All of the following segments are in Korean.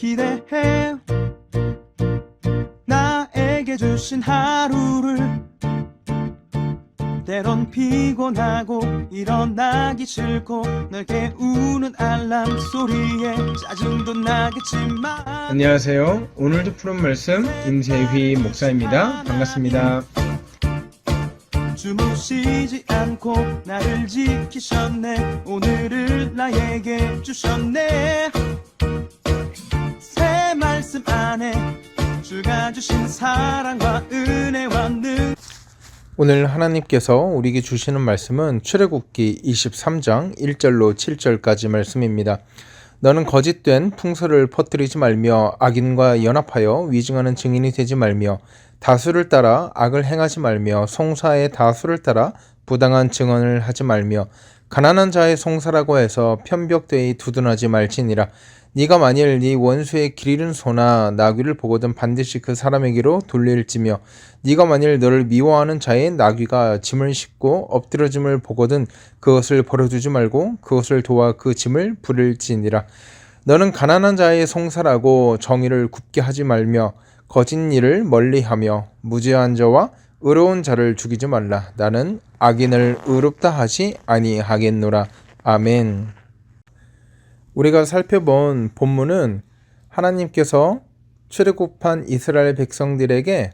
기대해 나에게 주신 하루를 때론 피곤하고 일어나기 싫고 널 깨우는 알람 소리에 짜증도 나겠지만 안녕하세요. 오늘도 푸른 말씀 임세휘 목사입니다. 반갑습니다. 주무시지 않고 나를 지키셨네. 오늘을 나에게 주셨네. 새 말씀 안에 주가 주신 사랑과 은혜와 능. 오늘 하나님께서 우리에게 주시는 말씀은 출애굽기 23장 1절로 7절까지 말씀입니다. 너는 거짓된 풍설을 퍼뜨리지 말며 악인과 연합하여 위증하는 증인이 되지 말며 다수를 따라 악을 행하지 말며 송사의 다수를 따라 부당한 증언을 하지 말며 가난한 자의 송사라고 해서 편벽되이 두둔하지 말지니라. 네가 만일 네 원수의 길 잃은 소나 나귀를 보거든 반드시 그 사람에게로 돌릴지며 네가 만일 너를 미워하는 자의 나귀가 짐을 싣고 엎드러짐을 보거든 그것을 버려두지 말고 그것을 도와 그 짐을 부릴지니라. 너는 가난한 자의 송사라고 정의를 굽게 하지 말며 거짓 일을 멀리하며 무죄한 자와 의로운 자를 죽이지 말라. 나는 악인을 의롭다 하지 아니하겠노라. 아멘. 우리가 살펴본 본문은 하나님께서 출애굽한 이스라엘 백성들에게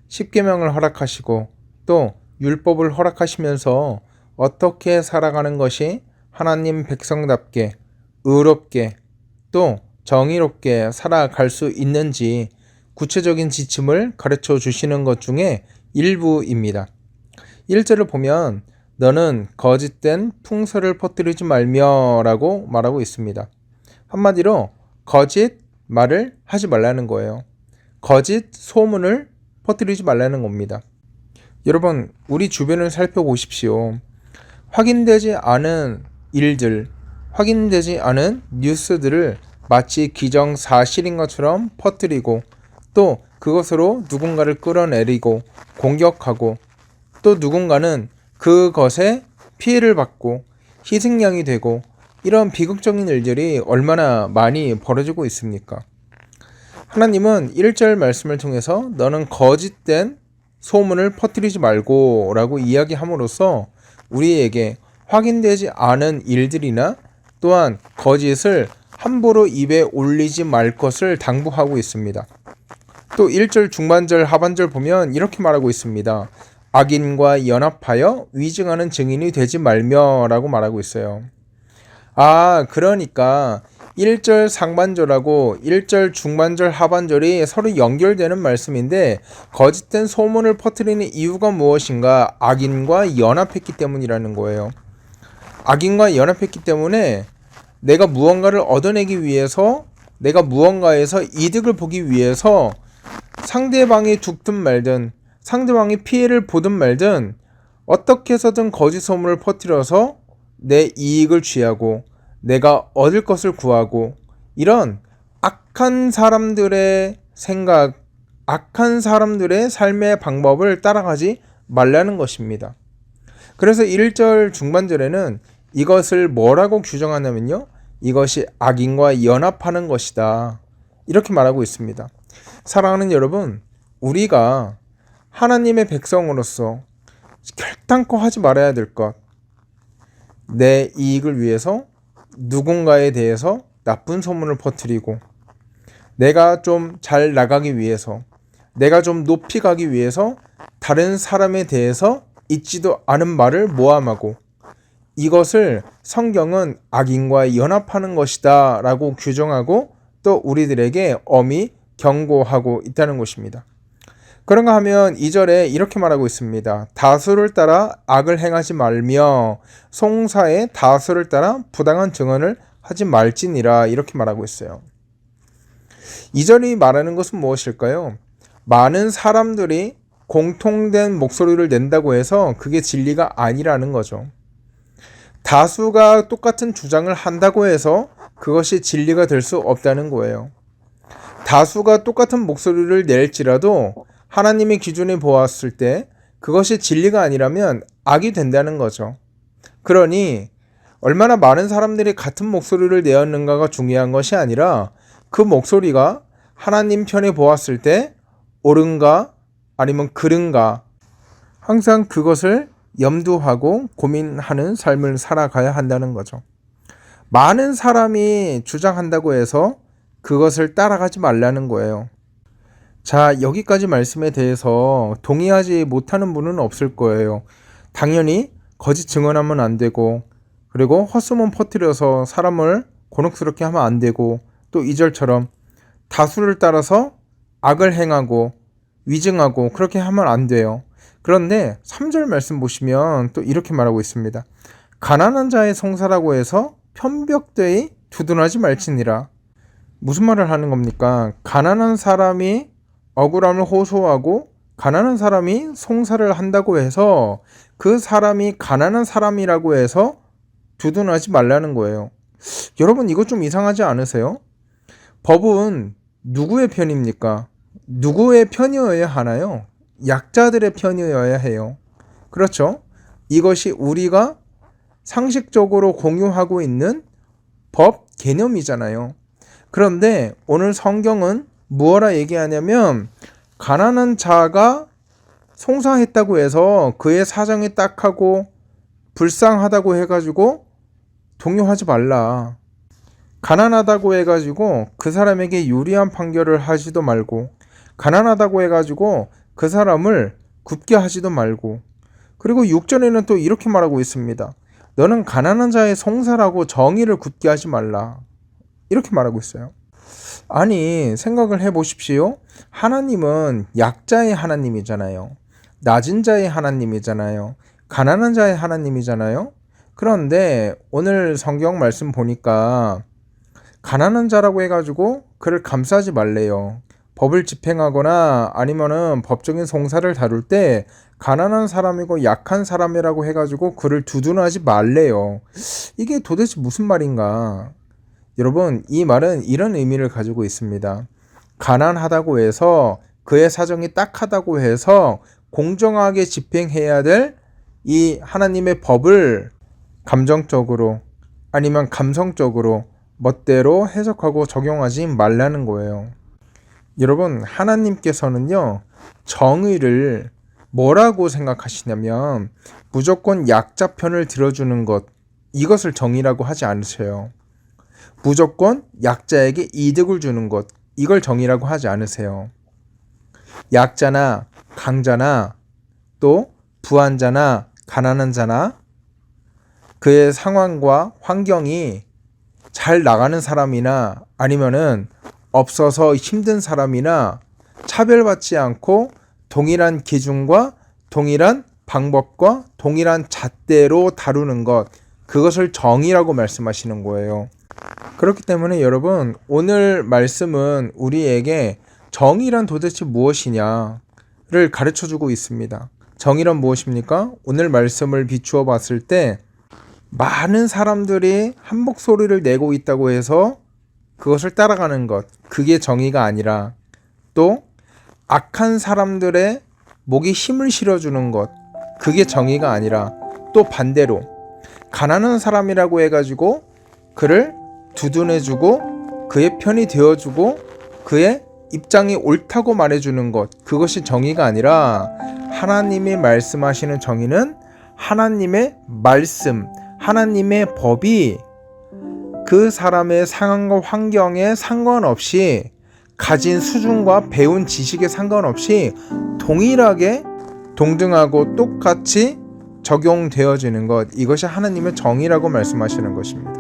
십계명을 허락하시고 또 율법을 허락하시면서 어떻게 살아가는 것이 하나님 백성답게 의롭게 또 정의롭게 살아갈 수 있는지 구체적인 지침을 가르쳐 주시는 것 중에 일부입니다. 1절을 보면 너는 거짓된 풍설을 퍼뜨리지 말며 라고 말하고 있습니다. 한마디로 거짓 말을 하지 말라는 거예요. 거짓 소문을 퍼뜨리지 말라는 겁니다. 여러분, 우리 주변을 살펴보십시오. 확인되지 않은 일들, 확인되지 않은 뉴스들을 마치 기정사실인 것처럼 퍼뜨리고 또 그것으로 누군가를 끌어내리고 공격하고 또 누군가는 그것에 피해를 받고 희생양이 되고 이런 비극적인 일들이 얼마나 많이 벌어지고 있습니까? 하나님은 1절 말씀을 통해서 너는 거짓된 소문을 퍼뜨리지 말고 라고 이야기함으로써 우리에게 확인되지 않은 일들이나 또한 거짓을 함부로 입에 올리지 말 것을 당부하고 있습니다. 또 1절 중반절 하반절 보면 이렇게 말하고 있습니다. 악인과 연합하여 위증하는 증인이 되지 말며 라고 말하고 있어요. 그러니까 1절 상반절하고 1절 중반절 하반절이 서로 연결되는 말씀인데 거짓된 소문을 퍼뜨리는 이유가 무엇인가? 악인과 연합했기 때문이라는 거예요. 악인과 연합했기 때문에 내가 무언가를 얻어내기 위해서 내가 무언가에서 이득을 보기 위해서 상대방이 죽든 말든 상대방이 피해를 보든 말든 어떻게 해서든 거짓 소문을 퍼뜨려서 내 이익을 취하고 내가 얻을 것을 구하고 이런 악한 사람들의 생각, 악한 사람들의 삶의 방법을 따라가지 말라는 것입니다. 그래서 1절 중반절에는 이것을 뭐라고 규정하냐면요. 이것이 악인과 연합하는 것이다. 이렇게 말하고 있습니다. 사랑하는 여러분, 우리가 하나님의 백성으로서 결단코 하지 말아야 될 것, 내 이익을 위해서 누군가에 대해서 나쁜 소문을 퍼뜨리고 내가 좀 잘 나가기 위해서 내가 좀 높이 가기 위해서 다른 사람에 대해서 있지도 않은 말을 모함하고 이것을 성경은 악인과 연합하는 것이다 라고 규정하고 또 우리들에게 엄히 경고하고 있다는 것입니다. 그런가 하면 2절에 이렇게 말하고 있습니다. 다수를 따라 악을 행하지 말며 송사의 다수를 따라 부당한 증언을 하지 말지니라 이렇게 말하고 있어요. 2절이 말하는 것은 무엇일까요? 많은 사람들이 공통된 목소리를 낸다고 해서 그게 진리가 아니라는 거죠. 다수가 똑같은 주장을 한다고 해서 그것이 진리가 될 수 없다는 거예요. 다수가 똑같은 목소리를 낼지라도 하나님의 기준에 보았을 때 그것이 진리가 아니라면 악이 된다는 거죠. 그러니 얼마나 많은 사람들이 같은 목소리를 내었는가가 중요한 것이 아니라 그 목소리가 하나님 편에 보았을 때 옳은가 아니면 그른가, 항상 그것을 염두하고 고민하는 삶을 살아가야 한다는 거죠. 많은 사람이 주장한다고 해서 그것을 따라가지 말라는 거예요. 자, 여기까지 말씀에 대해서 동의하지 못하는 분은 없을 거예요. 당연히 거짓 증언하면 안 되고, 그리고 헛소문 퍼뜨려서 사람을 곤혹스럽게 하면 안 되고, 또 2절처럼 다수를 따라서 악을 행하고 위증하고 그렇게 하면 안 돼요. 그런데 3절 말씀 보시면 또 이렇게 말하고 있습니다. 가난한 자의 송사라고 해서 편벽되이 두둔하지 말지니라. 무슨 말을 하는 겁니까? 가난한 사람이 억울함을 호소하고 가난한 사람이 송사를 한다고 해서 그 사람이 가난한 사람이라고 해서 두둔하지 말라는 거예요. 여러분, 이거 좀 이상하지 않으세요? 법은 누구의 편입니까? 누구의 편이어야 하나요? 약자들의 편이어야 해요. 그렇죠? 이것이 우리가 상식적으로 공유하고 있는 법 개념이잖아요. 그런데 오늘 성경은 무엇라 얘기하냐면, 가난한 자가 송사했다고 해서 그의 사정이 딱하고 불쌍하다고 해가지고 동요하지 말라. 가난하다고 해가지고 그 사람에게 유리한 판결을 하지도 말고, 가난하다고 해가지고 그 사람을 굽게 하지도 말고, 그리고 6절에는 또 이렇게 말하고 있습니다. 너는 가난한 자의 송사라고 정의를 굽게 하지 말라. 이렇게 말하고 있어요. 아니, 생각을 해보십시오. 하나님은 약자의 하나님이잖아요. 낮은 자의 하나님이잖아요. 가난한 자의 하나님이잖아요. 그런데 오늘 성경 말씀 보니까 가난한 자라고 해가지고 그를 감싸지 말래요. 법을 집행하거나 아니면은 법적인 송사를 다룰 때 가난한 사람이고 약한 사람이라고 해가지고 그를 두둔하지 말래요. 이게 도대체 무슨 말인가? 여러분, 이 말은 이런 의미를 가지고 있습니다. 가난하다고 해서 그의 사정이 딱하다고 해서 공정하게 집행해야 될 이 하나님의 법을 감정적으로 아니면 감성적으로 멋대로 해석하고 적용하지 말라는 거예요. 여러분, 하나님께서는요, 정의를 뭐라고 생각하시냐면 무조건 약자 편을 들어주는 것, 이것을 정의라고 하지 않으세요. 무조건 약자에게 이득을 주는 것, 이걸 정의라고 하지 않으세요. 약자나 강자나 또 부한자나 가난한 자나 그의 상황과 환경이 잘 나가는 사람이나 아니면은 없어서 힘든 사람이나 차별받지 않고 동일한 기준과 동일한 방법과 동일한 잣대로 다루는 것, 그것을 정의라고 말씀하시는 거예요. 그렇기 때문에 여러분, 오늘 말씀은 우리에게 정의란 도대체 무엇이냐를 가르쳐주고 있습니다. 정의란 무엇입니까? 오늘 말씀을 비추어 봤을 때 많은 사람들이 한 목소리를 내고 있다고 해서 그것을 따라가는 것, 그게 정의가 아니라, 또 악한 사람들의 목에 힘을 실어주는 것, 그게 정의가 아니라, 또 반대로 가난한 사람이라고 해가지고 그를 두둔해주고 그의 편이 되어주고 그의 입장이 옳다고 말해주는 것, 그것이 정의가 아니라, 하나님이 말씀하시는 정의는 하나님의 말씀, 하나님의 법이 그 사람의 상황과 환경에 상관없이, 가진 수준과 배운 지식에 상관없이 동일하게 동등하고 똑같이 적용되어지는 것, 이것이 하나님의 정의라고 말씀하시는 것입니다.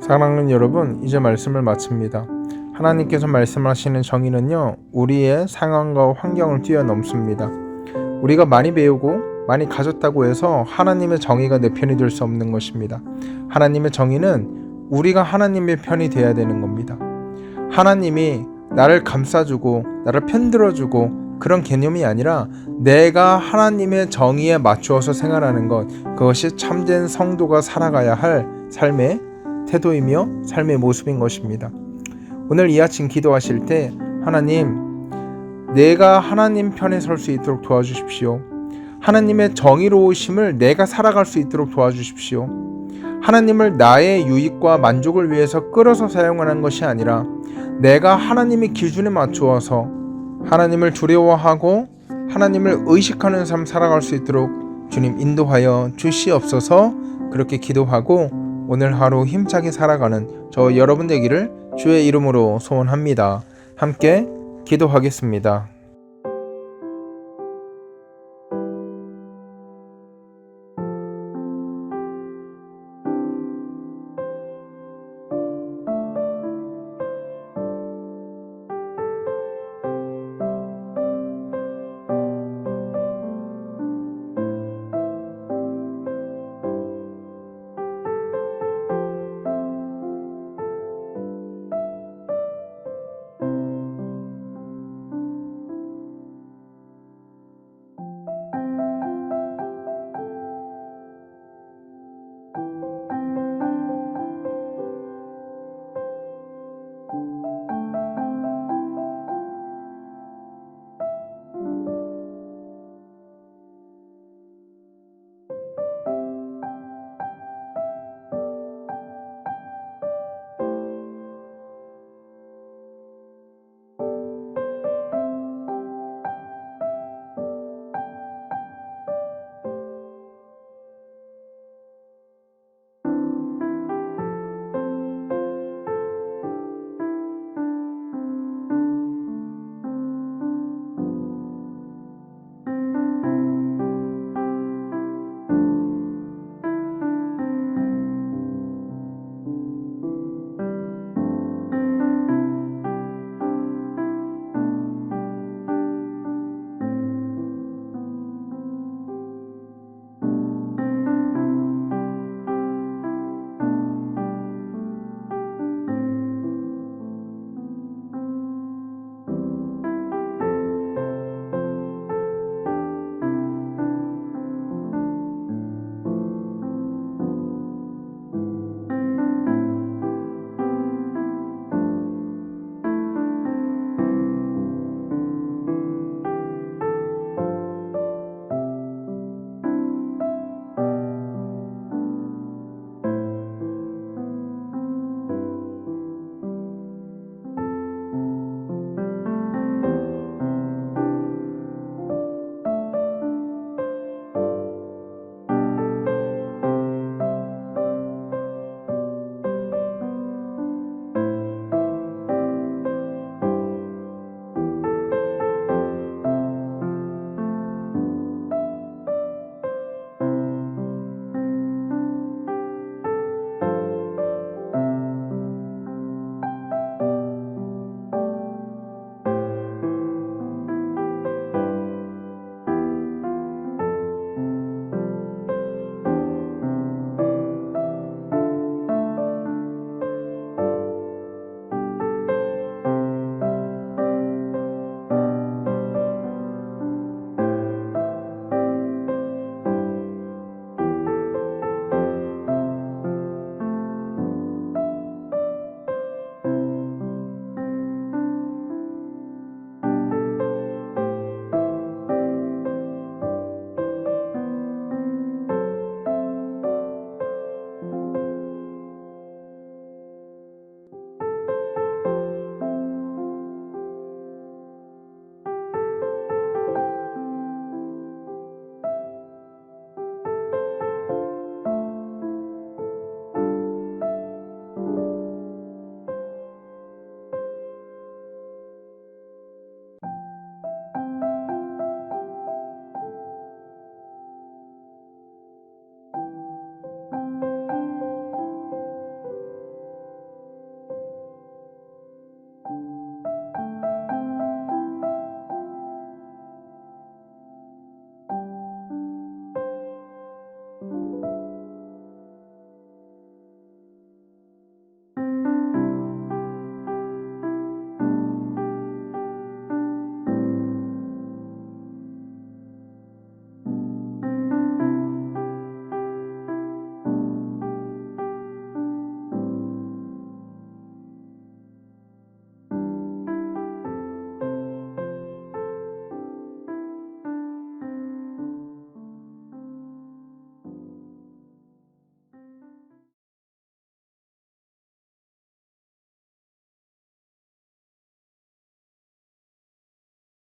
사랑하는 여러분, 이제 말씀을 마칩니다. 하나님께서 말씀하시는 정의는요, 우리의 상황과 환경을 뛰어넘습니다. 우리가 많이 배우고 많이 가졌다고 해서 하나님의 정의가 내 편이 될 수 없는 것입니다. 하나님의 정의는 우리가 하나님의 편이 되어야 되는 겁니다. 하나님이 나를 감싸주고 나를 편들어주고 그런 개념이 아니라 내가 하나님의 정의에 맞추어서 생활하는 것, 그것이 참된 성도가 살아가야 할 삶의 태도이며 삶의 모습인 것입니다. 오늘 이 아침 기도하실 때, 하나님, 내가 하나님 편에 설 수 있도록 도와주십시오. 하나님의 정의로우심을 내가 살아갈 수 있도록 도와주십시오. 하나님을 나의 유익과 만족을 위해서 끌어서 사용하는 것이 아니라 내가 하나님의 기준에 맞추어서 하나님을 두려워하고 하나님을 의식하는 삶 살아갈 수 있도록 주님 인도하여 주시옵소서. 그렇게 기도하고 오늘 하루 힘차게 살아가는 저 여러분 되기를 주의 이름으로 소원합니다. 함께 기도하겠습니다.